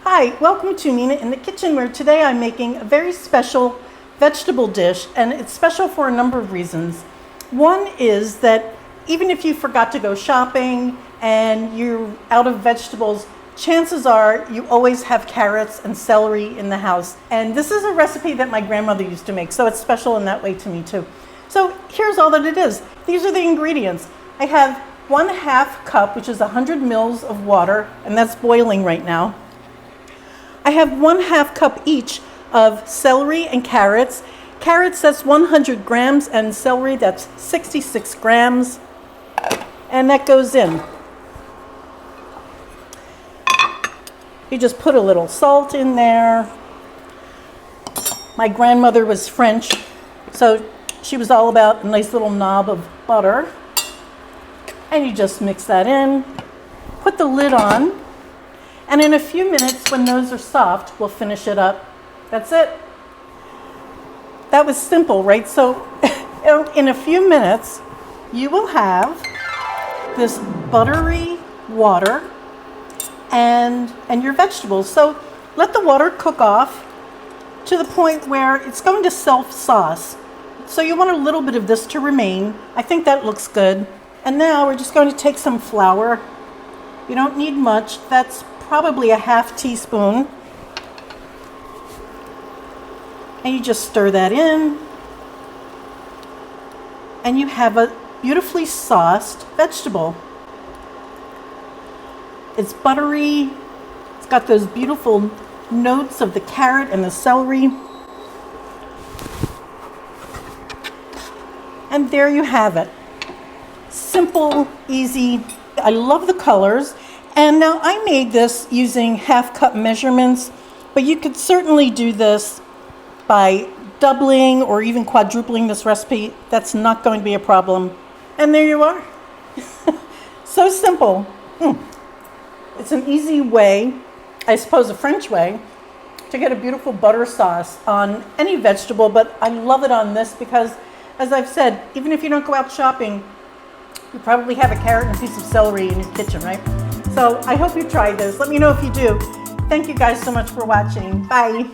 Hi, welcome to Nina in the Kitchen, where today I'm making a very special vegetable dish, and it's special for a number of reasons. One is that even if you forgot to go shopping and you're out of vegetables, chances are you always have carrots and celery in the house. And this is a recipe that my grandmother used to make, so it's special in that way to me too. So here's all that it is. These are the ingredients. I have 1/2 cup, which is 100 mils of water, and that's boiling right now. I have 1/2 cup each of celery and carrots. Carrots, that's 100 grams, and celery, that's 66 grams. And that goes in. You just put a little salt in there. My grandmother was French, so she was all about a nice little knob of butter. And you just mix that in, put the lid on, and in a few minutes, when those are soft, we'll finish it up. That's it. That was simple, right? So in a few minutes, you will have this buttery water and your vegetables. So let the water cook off to the point where it's going to self-sauce. So you want a little bit of this to remain. I think that looks good. And now we're just going to take some flour. You don't need much. That's probably a 1/2 teaspoon. And you just stir that in. And you have a beautifully sauced vegetable. It's buttery. It's got those beautiful notes of the carrot and the celery. And there you have it. Simple, easy. I love the colors. And now I made this using 1/2 cup measurements, but you could certainly do this by doubling or even quadrupling this recipe. That's not going to be a problem. And there you are. So simple. It's an easy way, I suppose a French way, to get a beautiful butter sauce on any vegetable, but I love it on this because, as I've said, even if you don't go out shopping, you probably have a carrot and a piece of celery in your kitchen, right? So I hope you try this. Let me know if you do. Thank you guys so much for watching. Bye.